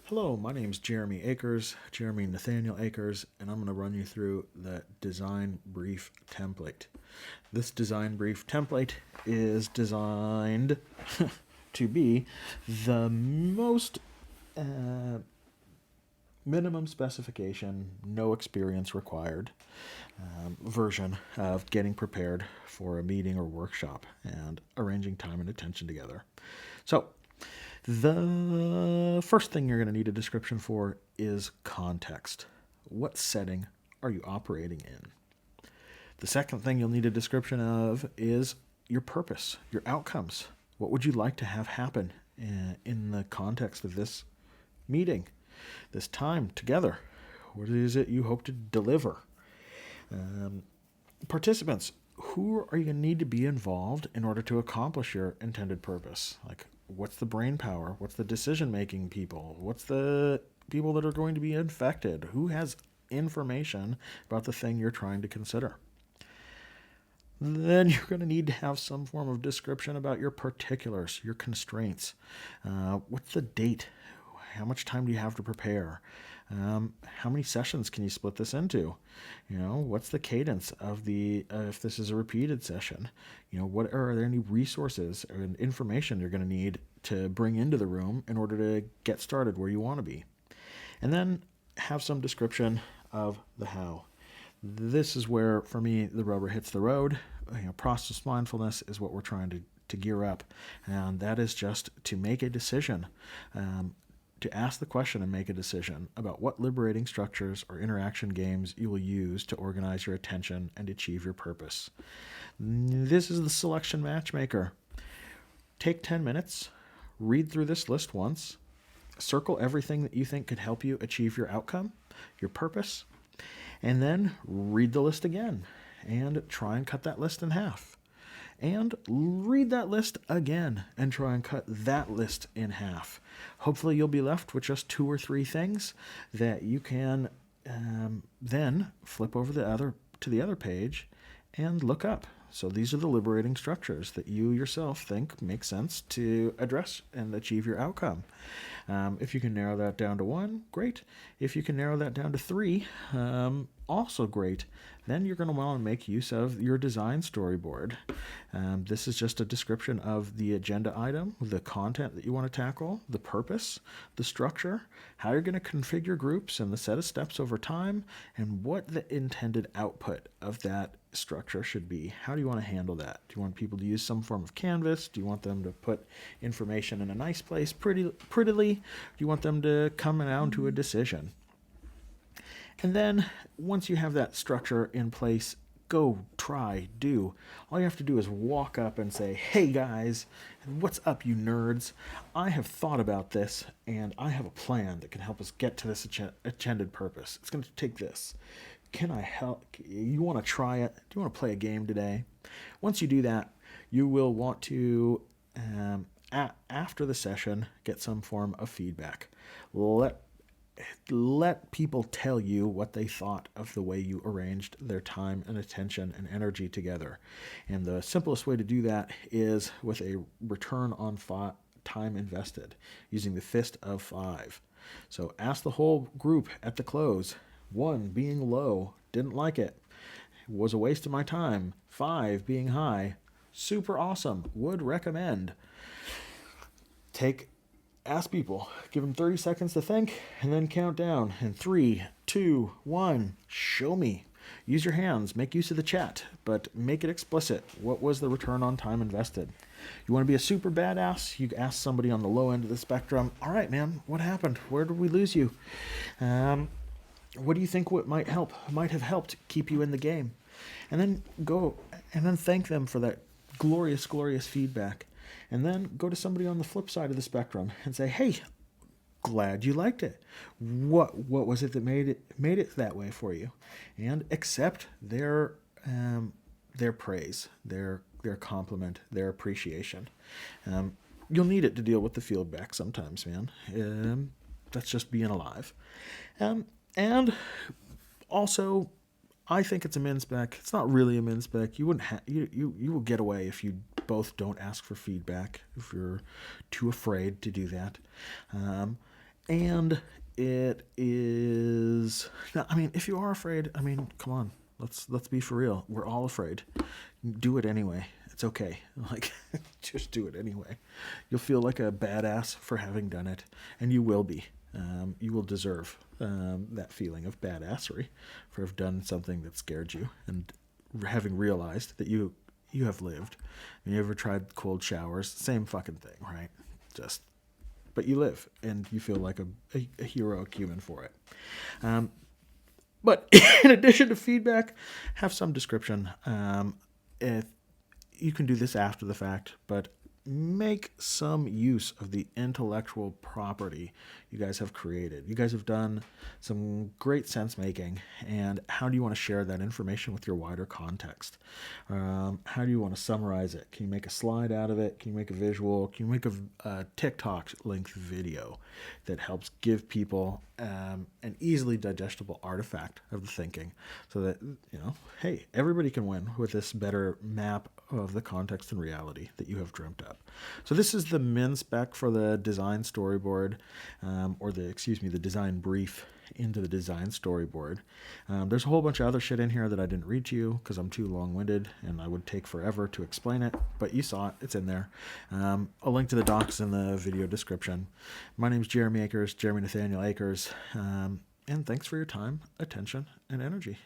Hello, my name is Jeremy Nathaniel Akers, and I'm going to run you through the design brief template. This design brief template is designed to be the most minimum specification, no experience required version of getting prepared for a meeting or workshop and arranging time and attention together. So, the first thing you're going to need a description for is context. What setting are you operating in? The second thing you'll need a description of is your purpose, your outcomes. What would you like to have happen in the context of this meeting, this time together? What is it you hope to deliver? Participants, who are you going to need to be involved in order to accomplish your intended purpose? Like, what's the brain power? What's the decision-making people? What's the people that are going to be infected? Who has information about the thing you're trying to consider? Then you're going to need to have some form of description about your particulars, your constraints. What's the date? How much time do you have to prepare? How many sessions can you split this into? What's the cadence of if this is a repeated session? What are there any resources and information you're going to need to bring into the room in order to get started where you want to be? And then have some description of the how. This is where, for me, the rubber hits the road. Process mindfulness is what we're trying to gear up, and that is just to make a decision. To ask the question and make a decision about what liberating structures or interaction games you will use to organize your attention and achieve your purpose. This is the selection matchmaker. Take 10 minutes, read through this list once, circle everything that you think could help you achieve your outcome, your purpose, and then read the list again and try and cut that list in half. And read that list again and try and cut that list in half. Hopefully you'll be left with just 2 or 3 things that you can then flip over to the other page and look up. So these are the liberating structures that you yourself think make sense to address and achieve your outcome. If you can narrow that down to 1, great. If you can narrow that down to 3, also great. Then you're going to want to make use of your design storyboard. This is just a description of the agenda item, the content that you want to tackle, the purpose, the structure, how you're going to configure groups and the set of steps over time, and what the intended output of that structure should be. How do you want to handle that? Do you want people to use some form of canvas? Do you want them to put information in a nice place prettily? Do you want them to come down to a decision? And then once you have that structure in place, go, try, do. All you have to do is walk up and say, hey guys, what's up you nerds? I have thought about this and I have a plan that can help us get to this intended purpose. It's going to take this. Can I help? You want to try it? Do you want to play a game today? Once you do that, you will want to, after the session, get some form of feedback. Let people tell you what they thought of the way you arranged their time and attention and energy together. And the simplest way to do that is with a return on time invested, using the fist of 5. So ask the whole group at the close. 1 being low, didn't like it, was a waste of my time. 5 being high, super awesome, would recommend. Ask people, give them 30 seconds to think, and then count down. And 3, 2, 1, show me. Use your hands, make use of the chat, but make it explicit. What was the return on time invested? You want to be a super badass? You ask somebody on the low end of the spectrum, all right, man, what happened? Where did we lose you? What do you think might have helped keep you in the game? And then go and then thank them for that glorious, glorious feedback. And then go to somebody on the flip side of the spectrum and say, hey, glad you liked it. What was it that made it that way for you? And accept their praise, their compliment, their appreciation. You'll need it to deal with the feedback sometimes, man. That's just being alive. And also, I think it's a min spec. It's not really a min spec. You wouldn't you will get away if you both don't ask for feedback, if you're too afraid to do that. And it is, I mean, if you are afraid, I mean, come on, let's be for real. We're all afraid. Do it anyway. It's okay. Like, just do it anyway. You'll feel like a badass for having done it, and you will be. You will deserve that feeling of badassery for have done something that scared you, and having realized that you have lived. And you ever tried cold showers? Same fucking thing, right? Just, but you live, and you feel like a heroic human for it. But in addition to feedback, have some description. If you can do this after the fact, but make some use of the intellectual property you guys have created. You guys have done some great sense making, and how do you want to share that information with your wider context? How do you want to summarize it? Can you make a slide out of it? Can you make a visual? Can you make a TikTok length video that helps give people an easily digestible artifact of the thinking, so that, hey, everybody can win with this better map of the context and reality that you have dreamt up. So this is the min spec for the design storyboard, or the design brief into the design storyboard. There's a whole bunch of other shit in here that I didn't read to you because I'm too long-winded and I would take forever to explain it, but you saw it, it's in there. A link to the docs in the video description. My name's Jeremy Nathaniel Akers, and thanks for your time, attention, and energy.